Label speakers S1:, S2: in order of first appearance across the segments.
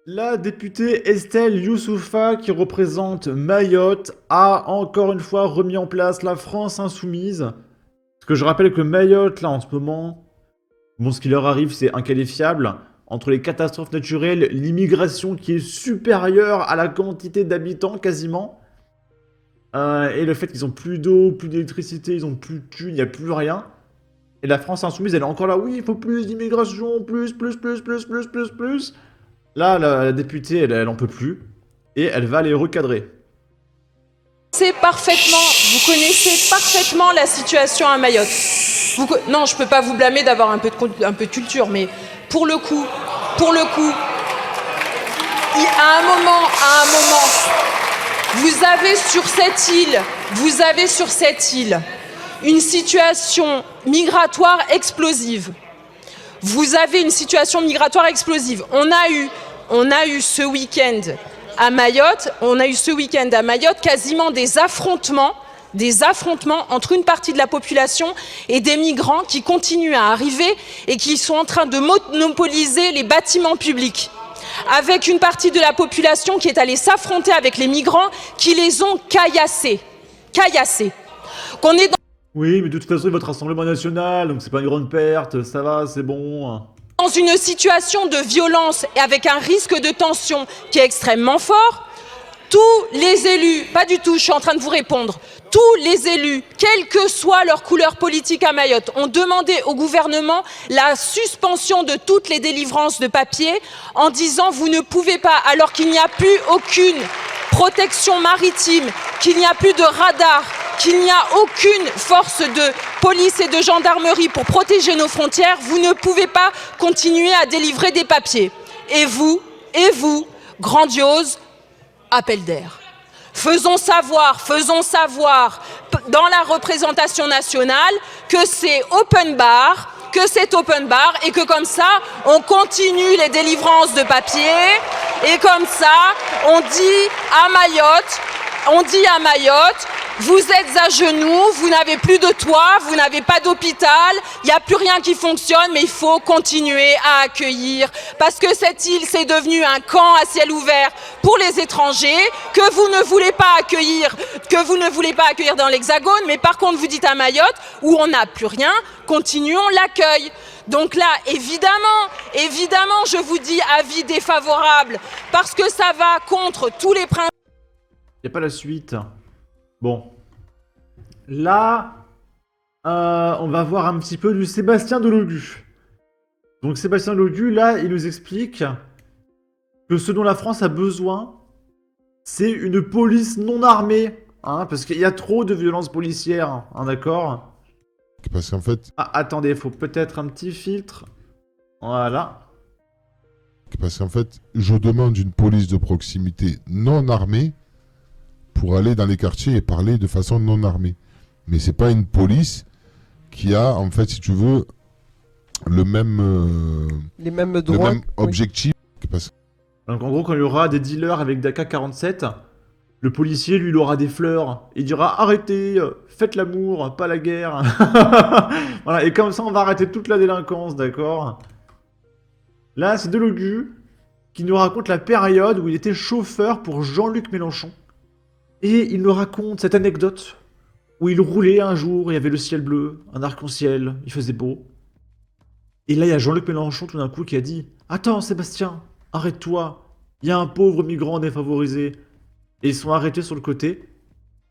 S1: La députée Estelle Youssouffa, qui représente Mayotte, a encore une fois remis en place la France insoumise. Parce que je rappelle que Mayotte, là, en ce moment, bon, ce qui leur arrive, c'est inqualifiable. Entre les catastrophes naturelles, l'immigration qui est supérieure à la quantité d'habitants, quasiment. Et le fait qu'ils ont plus d'eau, plus d'électricité, ils ont plus de thunes, il n'y a plus rien. Et la France insoumise, elle est encore là, oui, il faut plus d'immigration, plus. Là, la députée, elle en peut plus. Et elle va les recadrer.
S2: Vous connaissez parfaitement la situation à Mayotte. Non, je peux pas vous blâmer d'avoir un peu de culture, mais pour le coup, à un moment, vous avez sur cette île une situation migratoire explosive. On a eu ce week-end à Mayotte, quasiment des affrontements entre une partie de la population et des migrants qui continuent à arriver et qui sont en train de monopoliser les bâtiments publics. Avec une partie de la population qui est allée s'affronter avec les migrants qui les ont caillassés.
S1: Oui, mais de toute façon, il vote Rassemblement National, donc c'est pas une grande perte, ça va, c'est bon.
S2: Dans une situation de violence et avec un risque de tension qui est extrêmement fort, tous les élus, pas du tout, je suis en train de vous répondre, tous les élus, quelle que soit leur couleur politique à Mayotte, ont demandé au gouvernement la suspension de toutes les délivrances de papier en disant vous ne pouvez pas, alors qu'il n'y a plus aucune protection maritime, qu'il n'y a plus de radar, qu'il n'y a aucune force de police et de gendarmerie pour protéger nos frontières, vous ne pouvez pas continuer à délivrer des papiers. Et vous, grandiose appel d'air. Faisons savoir dans la représentation nationale que c'est open bar et que comme ça, on continue les délivrances de papier et comme ça, on dit à Mayotte, vous êtes à genoux, vous n'avez plus de toit, vous n'avez pas d'hôpital, il n'y a plus rien qui fonctionne, mais il faut continuer à accueillir. Parce que cette île, c'est devenu un camp à ciel ouvert pour les étrangers, que vous ne voulez pas accueillir dans l'Hexagone, mais par contre, vous dites à Mayotte, où on n'a plus rien, continuons l'accueil. Donc là, évidemment, je vous dis avis défavorable, parce que ça va contre tous les principes.
S1: Y a pas la suite. Bon. Là, on va voir un petit peu du Sébastien Delogu. Donc Sébastien Delogu, là, il nous explique que ce dont la France a besoin, c'est une police non armée. Hein, parce qu'il y a trop de violences policières, hein, d'accord ?
S3: Parce qu'en fait...
S1: Ah, attendez, il faut peut-être un petit filtre. Voilà.
S3: Parce qu'en fait, je demande une police de proximité non armée pour aller dans les quartiers et parler de façon non armée. Mais c'est pas une police qui a, en fait, si tu veux, les mêmes droits, le même objectif. Oui.
S1: Donc en gros, quand il y aura des dealers avec des AK-47, le policier, lui, il aura des fleurs. Il dira « Arrêtez, faites l'amour, pas la guerre. » Voilà, et comme ça, on va arrêter toute la délinquance, d'accord ? Là, c'est Delogu qui nous raconte la période où il était chauffeur pour Jean-Luc Mélenchon. Et il nous raconte cette anecdote où il roulait un jour, il y avait le ciel bleu, un arc-en-ciel, il faisait beau. Et là, il y a Jean-Luc Mélenchon tout d'un coup qui a dit « Attends, Sébastien, arrête-toi, il y a un pauvre migrant défavorisé. » Et ils sont arrêtés sur le côté.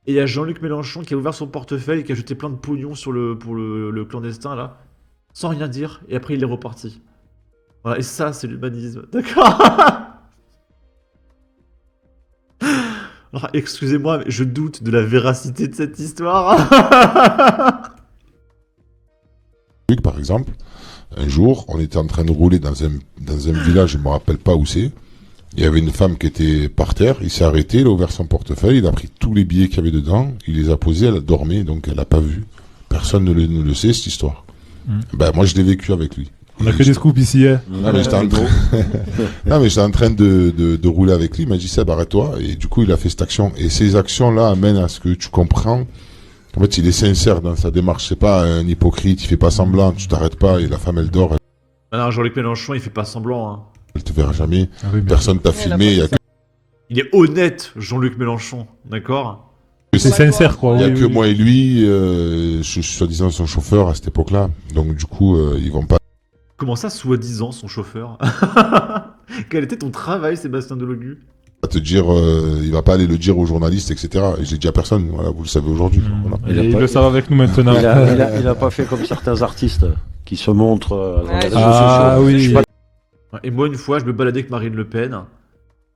S1: Et il y a Jean-Luc Mélenchon qui a ouvert son portefeuille et qui a jeté plein de pognon pour le clandestin, là, sans rien dire. Et après, il est reparti. Voilà, et ça, c'est l'humanisme. D'accord. Alors, excusez-moi, mais je doute de la véracité de cette histoire.
S3: Par exemple, un jour, on était en train de rouler dans un village, je ne me rappelle pas où c'est. Il y avait une femme qui était par terre, il s'est arrêté, il a ouvert son portefeuille, il a pris tous les billets qu'il y avait dedans, il les a posés, elle a dormi, donc elle n'a pas vu. Personne ne le sait, cette histoire. Ben, moi, je l'ai vécu avec lui.
S4: On a que des scoops ici, hein.
S3: Non, mais j'étais en train de rouler avec lui, il m'a dit ça, arrête-toi, et du coup, il a fait cette action. Et ces actions-là amènent à ce que tu comprends. En fait, il est sincère dans sa démarche, c'est pas un hypocrite, il fait pas semblant, tu t'arrêtes pas, et la femme, elle dort.
S1: Non, Jean-Luc Mélenchon, il fait pas semblant, hein.
S3: Elle te verra jamais.
S4: Ah oui, bien
S3: Personne t'a filmé. Il y a que,
S1: Il est honnête, Jean-Luc Mélenchon, d'accord?
S4: c'est sincère, quoi.
S3: il y a
S4: oui,
S3: que
S4: oui.
S3: moi et lui. Je suis soi-disant son chauffeur à cette époque-là. Donc du coup, ils vont pas.
S1: Comment ça, soi-disant, son chauffeur? Quel était ton travail, Sébastien Delogu?
S3: Te dire, il va pas aller le dire aux journalistes, etc. Et j'ai dit à personne. Voilà, vous le savez aujourd'hui. Voilà.
S4: Et
S5: Il a
S4: ils
S5: pas-
S4: le savent avec nous maintenant.
S5: Il a pas fait comme certains artistes qui se montrent dans les réseaux
S4: Ah
S5: sociaux.
S4: oui.
S5: Je sais pas.
S1: Et moi, une fois, je me baladais avec Marine Le Pen,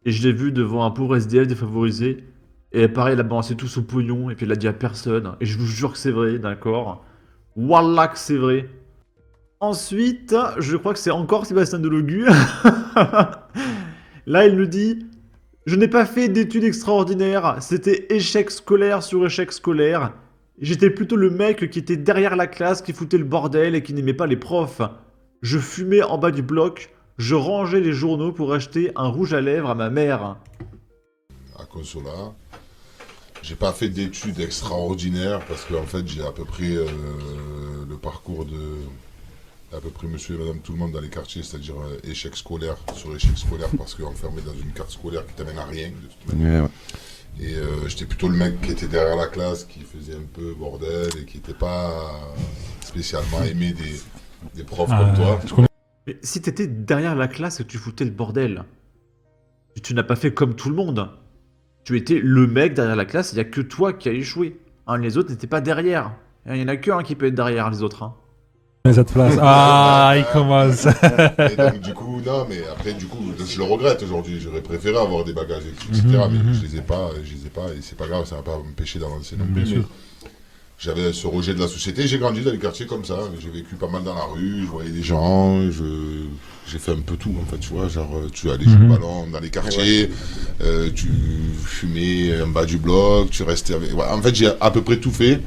S1: et je l'ai vu devant un pauvre SDF défavorisé, et pareil, elle a balancé tout son pognon, et puis elle l'a dit à personne, et je vous jure que c'est vrai, d'accord? Wallah que c'est vrai. Ensuite, je crois que c'est encore Sébastien Delogu. Là, il nous dit: je n'ai pas fait d'études extraordinaires, c'était échec scolaire sur échec scolaire. J'étais plutôt le mec qui était derrière la classe, qui foutait le bordel et qui n'aimait pas les profs. Je fumais en bas du bloc, je rangeais les journaux pour acheter un rouge à lèvres à ma mère.
S3: À Consola. J'ai pas fait d'études extraordinaires parce qu'en fait j'ai à peu près le parcours de à peu près monsieur et madame tout le monde dans les quartiers, c'est-à-dire échec scolaire sur échec scolaire parce qu'enfermé dans une carte scolaire qui t'amène à rien de toute manière. Et j'étais plutôt le mec qui était derrière la classe, qui faisait un peu bordel et qui n'était pas spécialement aimé des profs comme toi.
S4: je connais-
S1: Mais si t'étais derrière la classe et que tu foutais le bordel, tu n'as pas fait comme tout le monde. Tu étais le mec derrière la classe, il n'y a que toi qui as échoué. Hein, les autres n'étaient pas derrière. Il y en a qu'un qui peut être derrière les autres. Hein.
S4: cette place. Ah, il commence.
S3: Et donc du coup, non, mais après du coup, je le regrette aujourd'hui. J'aurais préféré avoir des bagages, etc. Mais je les ai pas, et c'est pas grave, ça va pas m'empêcher d'avancer non plus.
S4: Bien sûr.
S3: Mais j'avais ce rejet de la société. J'ai grandi dans les quartiers comme ça. J'ai vécu pas mal dans la rue. Je voyais des gens. J'ai fait un peu tout en fait, tu vois. Genre, tu allais jouer au ballon dans les quartiers. Tu fumais en bas du bloc. Tu restais avec. Ouais, en fait, j'ai à peu près tout fait.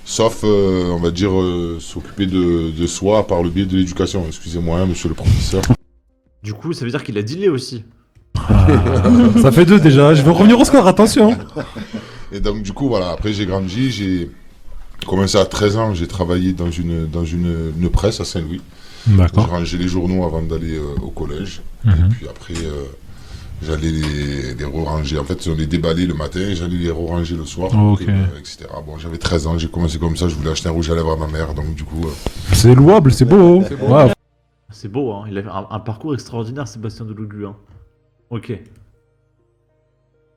S3: Sauf, on va dire, s'occuper de soi par le biais de l'éducation. Excusez-moi, monsieur le professeur.
S1: Du coup, ça veut dire qu'il a dealé aussi.
S4: Ça fait 2 déjà. Je veux revenir au score, attention.
S3: Et donc, du coup, voilà, après j'ai grandi, j'ai commencé à 13 ans, j'ai travaillé dans une presse à Saint-Louis. J'ai
S4: D'accord.
S3: rangé les journaux avant d'aller au collège. Et puis après, j'allais les re-ranger. En fait, on les déballait le matin et j'allais les re-ranger le soir,
S4: Ok.
S3: etc. Bon, j'avais 13 ans, j'ai commencé comme ça, je voulais acheter un rouge à lèvres à ma mère, donc du coup...
S4: C'est louable, c'est beau. Ouais.
S1: C'est beau, hein. Il a fait un parcours extraordinaire, Sébastien Delogu. Hein. Ok.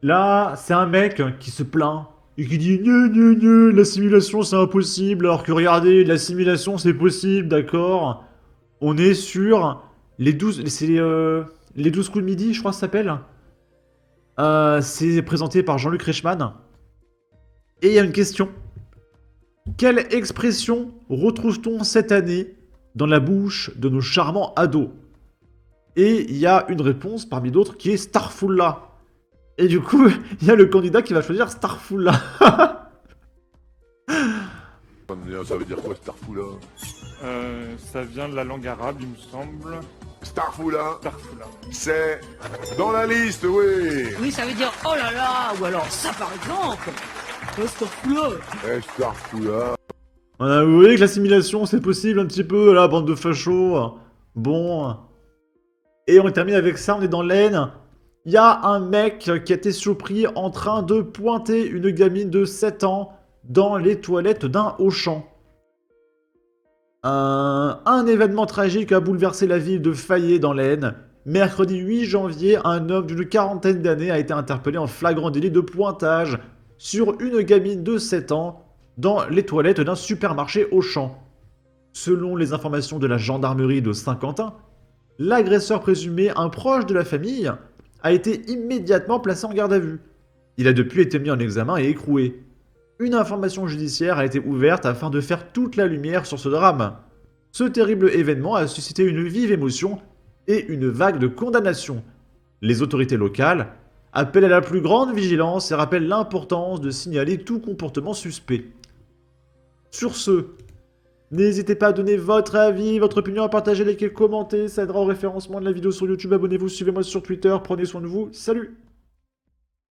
S1: Là, c'est un mec qui se plaint et qui dit: l'assimilation c'est impossible, alors que regardez, l'assimilation c'est possible, d'accord? On est sur les 12. C'est les 12 coups de midi, je crois que ça s'appelle. C'est présenté par Jean-Luc Reichmann. Et il y a une question. Quelle expression retrouve-t-on cette année dans la bouche de nos charmants ados? Et il y a une réponse parmi d'autres qui est Starfoula. Et du coup, il y a le candidat qui va choisir Starfoula.
S6: Ça veut dire quoi, Starfoula?
S7: Ça vient de la langue arabe, il me semble.
S6: Starfoula,
S7: Starfoula.
S6: c'est dans la liste, oui.
S8: Oui, ça veut dire oh là là, ou alors ça par exemple. Oh, Starfoula.
S6: Starfoula.
S1: Vous voyez que l'assimilation c'est possible un petit peu, là, bande de fachos. Bon. Et on termine avec ça, on est dans l'Aisne. Il y a un mec qui a été surpris en train de pointer une gamine de 7 ans dans les toilettes d'un Auchan. Un événement tragique a bouleversé la ville de Fayet dans l'Aisne. Mercredi 8 janvier, un homme d'une quarantaine d'années a été interpellé en flagrant délit de pointage sur une gamine de 7 ans dans les toilettes d'un supermarché Auchan. Selon les informations de la gendarmerie de Saint-Quentin, l'agresseur présumé, un proche de la famille, a été immédiatement placé en garde à vue. Il a depuis été mis en examen et écroué. Une information judiciaire a été ouverte afin de faire toute la lumière sur ce drame. Ce terrible événement a suscité une vive émotion et une vague de condamnation. Les autorités locales appellent à la plus grande vigilance et rappellent l'importance de signaler tout comportement suspect. Sur ce, n'hésitez pas à donner votre avis, votre opinion, à partager, liker, commenter, ça aidera au référencement de la vidéo sur YouTube. Abonnez-vous, suivez-moi sur Twitter, prenez soin de vous, salut!